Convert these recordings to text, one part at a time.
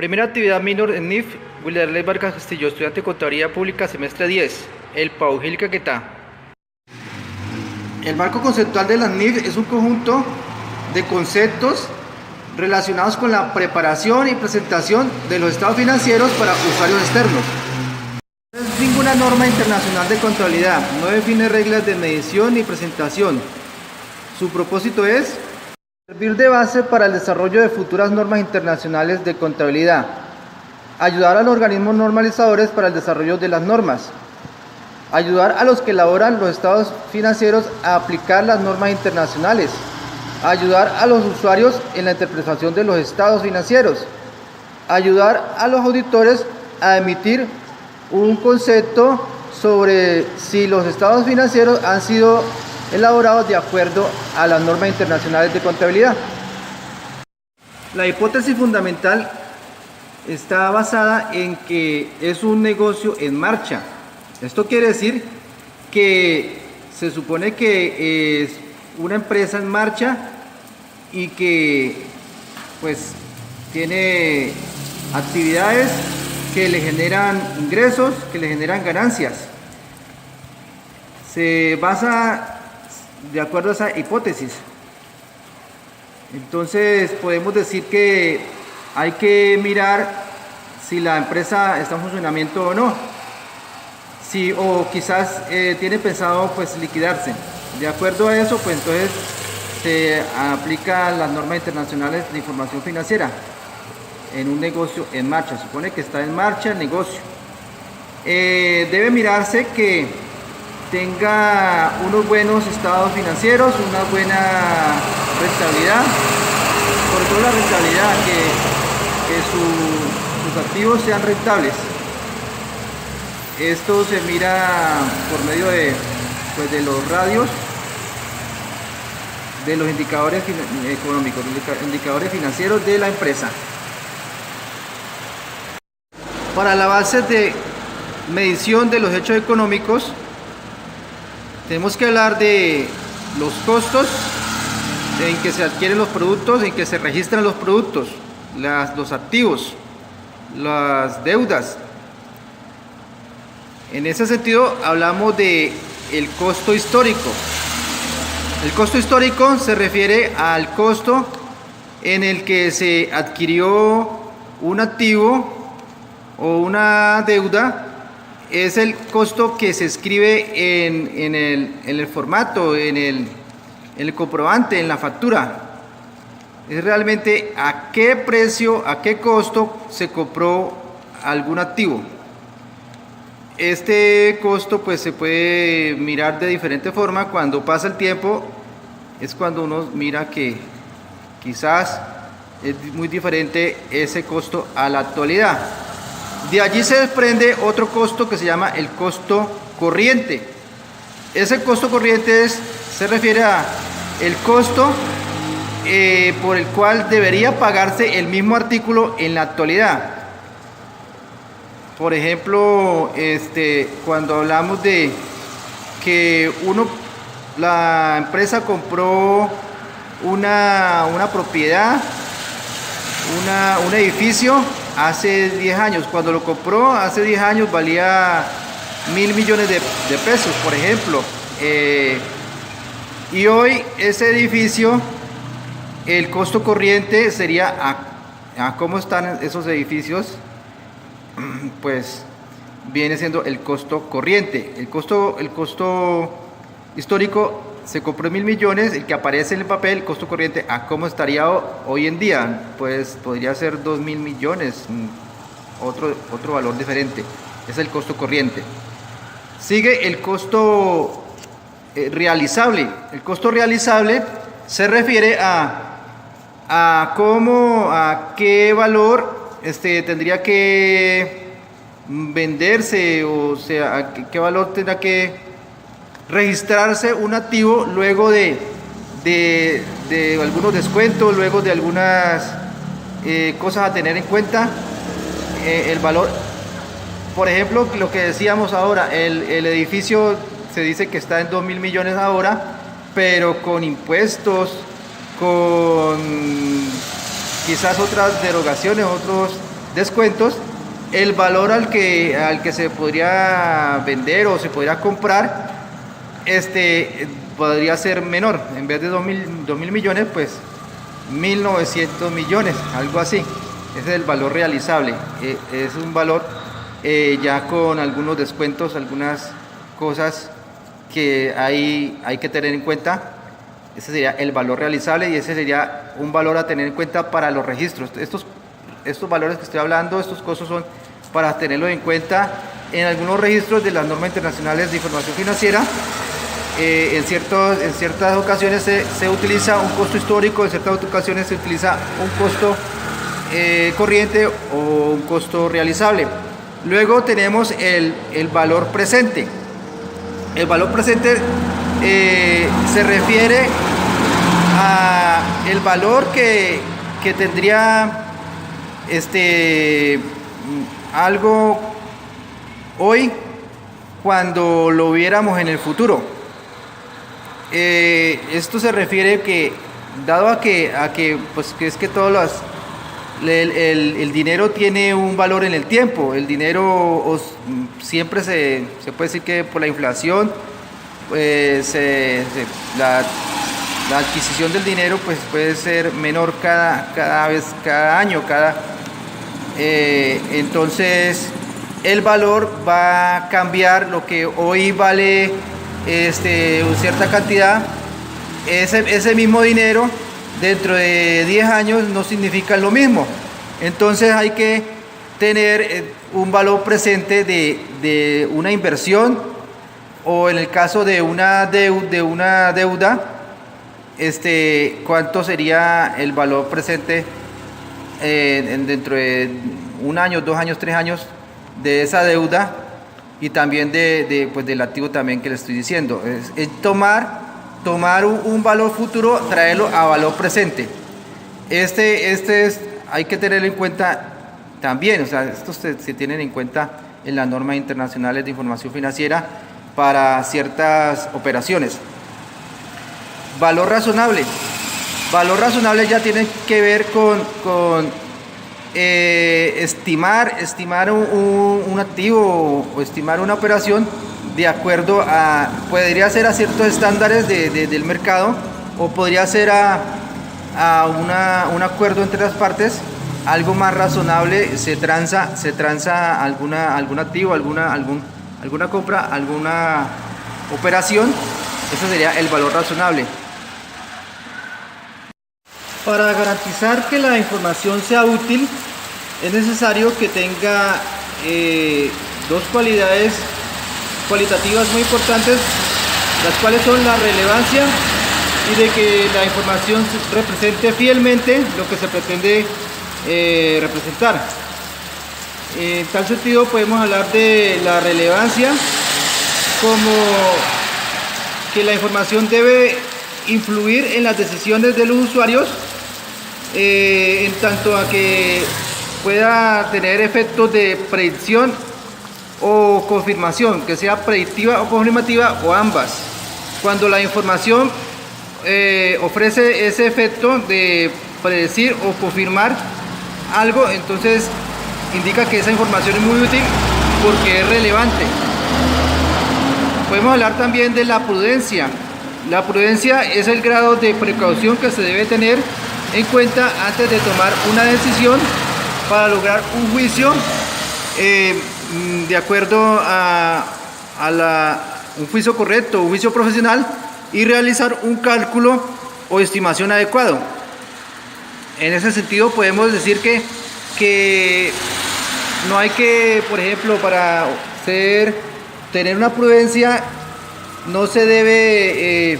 Primera actividad minor en NIF, Wilderley Vargas Castillo, estudiante de Contaduría Pública, semestre 10, El Pau Gil Caquetá. El marco conceptual de las NIF es un conjunto de conceptos relacionados con la preparación y presentación de los estados financieros para usuarios externos. No es ninguna norma internacional de contabilidad, no define reglas de medición ni presentación. Su propósito es servir de base para el desarrollo de futuras normas internacionales de contabilidad, ayudar a los organismos normalizadores para el desarrollo de las normas, ayudar a los que elaboran los estados financieros a aplicar las normas internacionales, ayudar a los usuarios en la interpretación de los estados financieros, ayudar a los auditores a emitir un concepto sobre si los estados financieros han sido elaborados de acuerdo a las normas internacionales de contabilidad. La hipótesis fundamental está basada en que es un negocio en marcha. Esto quiere decir que se supone que es una empresa en marcha y que pues tiene actividades que le generan ingresos, que le generan ganancias. Se basa de acuerdo a esa hipótesis. Entonces podemos decir que hay que mirar si la empresa está en funcionamiento o no, si, o quizás tiene pensado pues liquidarse. De acuerdo a eso, pues entonces se aplican las normas internacionales de información financiera en un negocio en marcha. Se supone que está en marcha el negocio. Debe mirarse que tenga unos buenos estados financieros, una buena rentabilidad, sobre todo la rentabilidad, que sus activos sean rentables. Esto se mira por medio de los radios, de los indicadores económicos, indicadores financieros de la empresa. Para la base de medición de los hechos económicos, tenemos que hablar de los costos en que se adquieren los productos, en que se registran los productos, los activos, las deudas. En ese sentido hablamos de el costo histórico. El costo histórico se refiere al costo en el que se adquirió un activo o una deuda. Es el costo que se escribe en el formato, en el comprobante, en la factura. Es realmente a qué precio, a qué costo se compró algún activo. Este costo pues se puede mirar de diferente forma. Cuando pasa el tiempo es cuando uno mira que quizás es muy diferente ese costo a la actualidad. De allí se desprende otro costo que se llama el costo corriente. Ese costo corriente se refiere a el costo por el cual debería pagarse el mismo artículo en la actualidad. Por ejemplo, cuando hablamos de que la empresa compró una propiedad, un edificio hace 10 años. Cuando lo compró hace 10 años valía 1.000 millones de pesos, por ejemplo. Y hoy ese edificio, el costo corriente sería a cómo están esos edificios, pues viene siendo el costo corriente. El costo histórico se compró 1.000 millones, el que aparece en el papel, el costo corriente, a cómo estaría hoy en día, pues podría ser 2.000 millones, otro valor diferente. Es el costo corriente. Sigue el costo realizable. El costo realizable se refiere a qué valor tendría que venderse, o sea, a qué valor tendrá que registrarse un activo luego de algunos descuentos, luego de algunas cosas a tener en cuenta. El valor, por ejemplo, lo que decíamos ahora, el edificio se dice que está en 2.000 millones ahora, pero con impuestos, con quizás otras derogaciones, descuentos, el valor al que se podría vender o se podría comprar podría ser menor. En vez de 2.000 millones, pues 1.900 millones, algo así. Ese es el valor realizable. Es un valor ya con algunos descuentos, algunas cosas que hay que tener en cuenta. Ese sería el valor realizable y ese sería un valor a tener en cuenta para los registros. Estos valores que estoy hablando, estos costos son para tenerlo en cuenta en algunos registros de las normas internacionales de información financiera. En ciertas ocasiones se utiliza un costo histórico, en ciertas ocasiones se utiliza un costo corriente o un costo realizable. Luego tenemos el valor presente. El valor presente se refiere a el valor que tendría algo hoy cuando lo viéramos en el futuro. Esto se refiere que, dado a que pues que es que el dinero tiene un valor en el tiempo. El dinero siempre se puede decir que por la inflación la adquisición del dinero pues puede ser menor cada año. Entonces el valor va a cambiar. Lo que hoy vale cierta cantidad, ese mismo dinero dentro de 10 años no significa lo mismo. Entonces hay que tener un valor presente de una inversión, o en el caso de una deuda, cuánto sería el valor presente dentro de 1 año, 2 años, 3 años de esa deuda, y también pues del activo también que le estoy diciendo. Es tomar un valor futuro, traerlo a valor presente. Hay que tenerlo en cuenta también. O sea, estos se tienen en cuenta en las normas internacionales de información financiera para ciertas operaciones. Valor razonable. Valor razonable ya tiene que ver con estimar un activo o estimar una operación de acuerdo podría ser a ciertos estándares del mercado, o podría ser a un acuerdo entre las partes, algo más razonable. Se transa algún activo, alguna compra, alguna operación. Eso sería el valor razonable. Para garantizar que la información sea útil, es necesario que tenga dos cualidades cualitativas muy importantes, las cuales son la relevancia y de que la información represente fielmente lo que se pretende representar. En tal sentido podemos hablar de la relevancia como que la información debe influir en las decisiones de los usuarios, en tanto a que pueda tener efectos de predicción o confirmación, que sea predictiva o confirmativa o ambas. Cuando la información ofrece ese efecto de predecir o confirmar algo, entonces indica que esa información es muy útil porque es relevante. Podemos hablar también de la prudencia. La prudencia es el grado de precaución que se debe tener en cuenta antes de tomar una decisión para lograr un juicio de acuerdo a un juicio correcto, un juicio profesional, y realizar un cálculo o estimación adecuado. En ese sentido podemos decir que no hay que, por ejemplo, para tener una prudencia, no se debe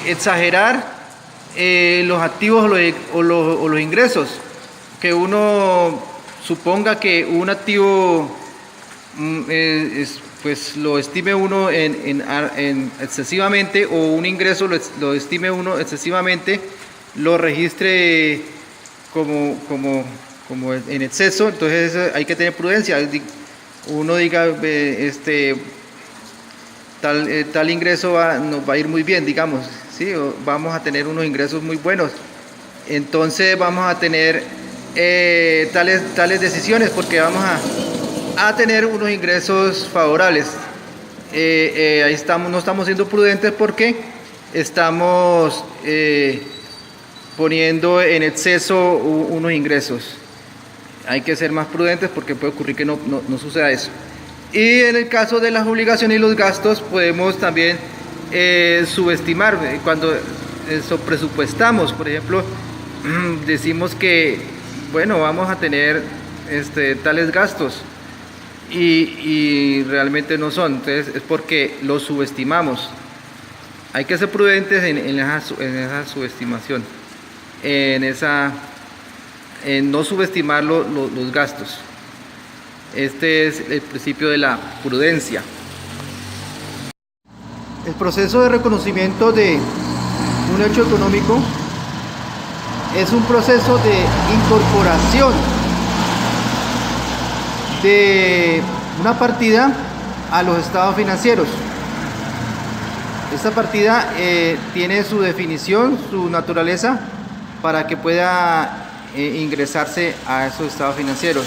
exagerar los activos o los ingresos. Que uno suponga que un activo pues lo estime uno en excesivamente, o un ingreso lo estime uno excesivamente, lo registre como en exceso. Entonces hay que tener prudencia. Uno diga tal ingreso nos va a ir muy bien, digamos, ¿sí? Vamos a tener unos ingresos muy buenos, entonces vamos a tener tales decisiones, porque vamos a tener unos ingresos favorables. Ahí no estamos siendo prudentes porque estamos poniendo en exceso unos ingresos. Hay que ser más prudentes porque puede ocurrir que no suceda eso. Y en el caso de las obligaciones y los gastos, podemos también subestimar. Cuando presupuestamos, por ejemplo, decimos que, bueno, vamos a tener tales gastos y realmente no son. Entonces es porque los subestimamos. Hay que ser prudentes en esa subestimación, en no subestimar los gastos. Este es el principio de la prudencia. El proceso de reconocimiento de un hecho económico es un proceso de incorporación de una partida a los estados financieros. Esta partida tiene su definición, su naturaleza, para que pueda ingresarse a esos estados financieros.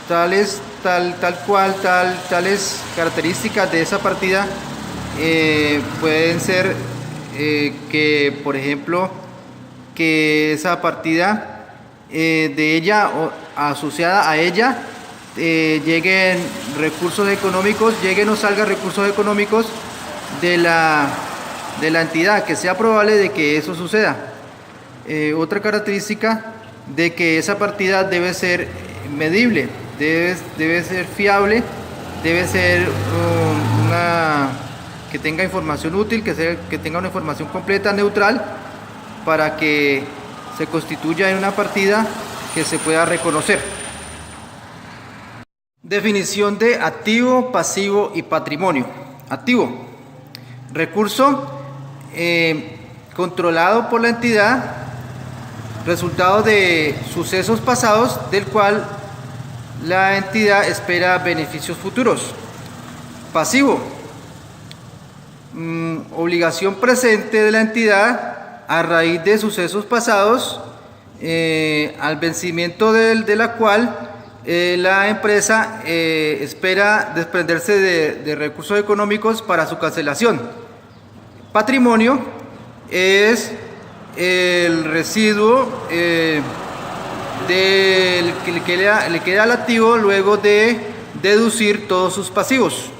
Tales características de esa partida pueden ser que, por ejemplo, que esa partida de ella o asociada a ella lleguen recursos económicos, lleguen o salgan recursos económicos de la entidad, que sea probable de que eso suceda. Otra característica de que esa partida debe ser medible, debe ser fiable, debe ser que tenga información útil, que tenga una información completa, neutral, para que se constituya en una partida que se pueda reconocer. Definición de activo, pasivo y patrimonio. Activo: recurso controlado por la entidad, resultado de sucesos pasados del cual la entidad espera beneficios futuros. Pasivo: obligación presente de la entidad a raíz de sucesos pasados, al vencimiento de la cual la empresa espera desprenderse de recursos económicos para su cancelación. Patrimonio es el residuo que le queda al activo luego de deducir todos sus pasivos.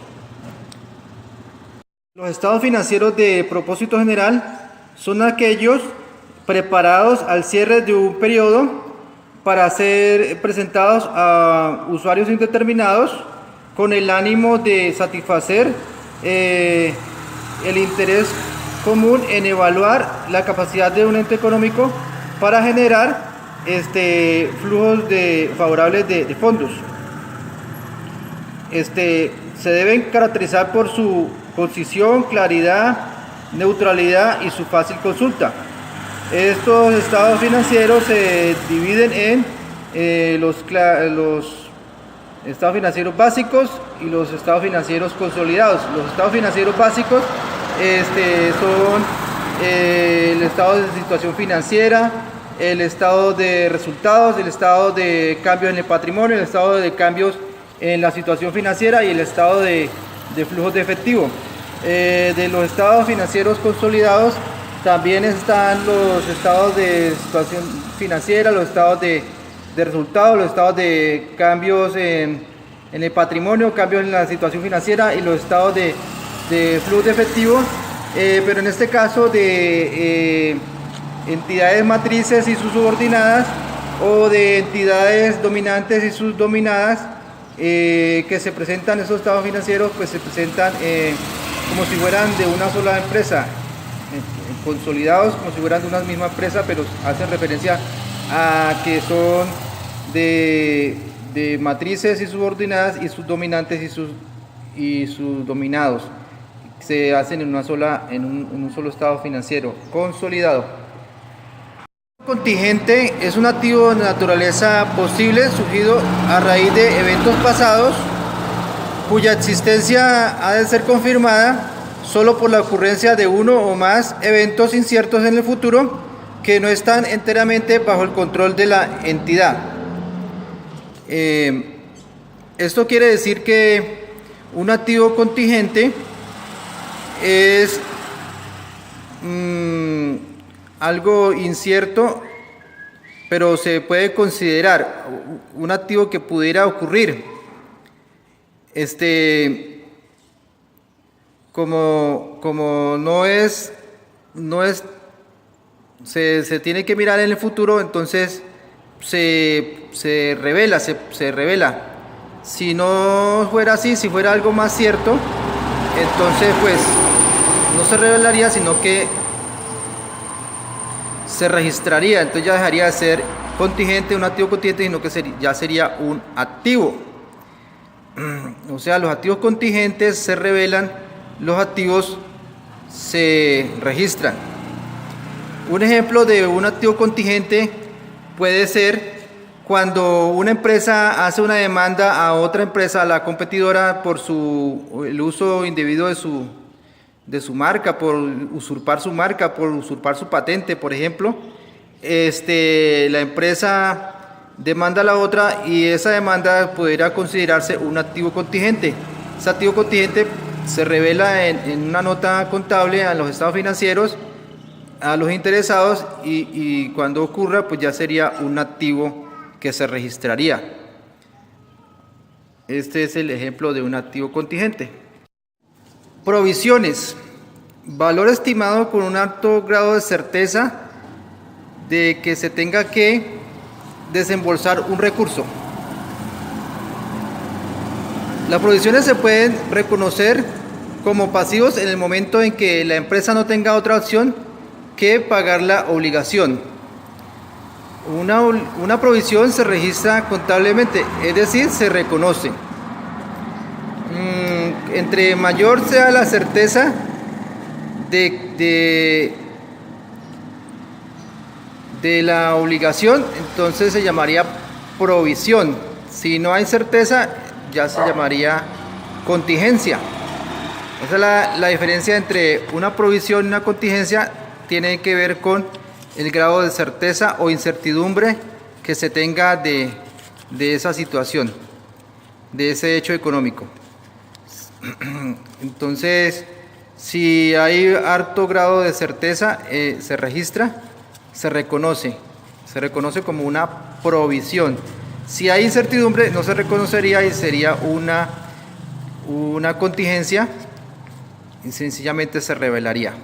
Los estados financieros de propósito general son aquellos preparados al cierre de un periodo para ser presentados a usuarios indeterminados con el ánimo de satisfacer el interés común en evaluar la capacidad de un ente económico para generar flujos favorables de fondos. Se deben caracterizar por su concisión, claridad, neutralidad y su fácil consulta. Estos estados financieros se dividen en los estados financieros básicos y los estados financieros consolidados. Los estados financieros básicos son el estado de situación financiera, el estado de resultados, el estado de cambios en el patrimonio, el estado de cambios en la situación financiera y el estado de flujos de efectivo. De los estados financieros consolidados también están los estados de situación financiera, los estados de resultados, los estados de cambios en el patrimonio, cambios en la situación financiera y los estados de flujos de efectivo, pero en este caso de entidades matrices y sus subordinadas, o de entidades dominantes y subdominadas que se presentan. Esos estados financieros pues se presentan como si fueran de una sola empresa, consolidados como si fueran de una misma empresa, pero hacen referencia a que son de matrices y subordinadas y sus dominantes y sus dominados. Se hacen en un solo estado financiero consolidado. Contingente es un activo de naturaleza posible surgido a raíz de eventos pasados cuya existencia ha de ser confirmada solo por la ocurrencia de uno o más eventos inciertos en el futuro que no están enteramente bajo el control de la entidad. Esto quiere decir que un activo contingente es algo incierto, pero se puede considerar un activo que pudiera ocurrir. Como no es se tiene que mirar en el futuro, entonces se revela. Si no fuera así, si fuera algo más cierto, entonces pues no se revelaría, sino que se registraría. Entonces ya dejaría de ser contingente, un activo contingente, sino que ya sería un activo. O sea, los activos contingentes se revelan, los activos se registran. Un ejemplo de un activo contingente puede ser cuando una empresa hace una demanda a otra empresa, a la competidora, por el uso indebido de su marca, por usurpar su marca, por usurpar su patente, por ejemplo. La empresa demanda a la otra y esa demanda pudiera considerarse un activo contingente. Ese activo contingente se revela en una nota contable a los estados financieros, a los interesados, y cuando ocurra pues ya sería un activo que se registraría. Este es el ejemplo de un activo contingente. Provisiones: valor estimado con un alto grado de certeza de que se tenga que desembolsar un recurso. Las provisiones se pueden reconocer como pasivos en el momento en que la empresa no tenga otra opción que pagar la obligación. Una provisión se registra contablemente, es decir, se reconoce. Entre mayor sea la certeza de la obligación, entonces se llamaría provisión. Si no hay certeza, ya se llamaría contingencia. Esa es la diferencia entre una provisión y una contingencia. Tiene que ver con el grado de certeza o incertidumbre que se tenga de esa situación, de ese hecho económico. Entonces, si hay alto grado de certeza, se registra, se reconoce como una provisión. Si hay incertidumbre, no se reconocería y sería una contingencia, y sencillamente se revelaría.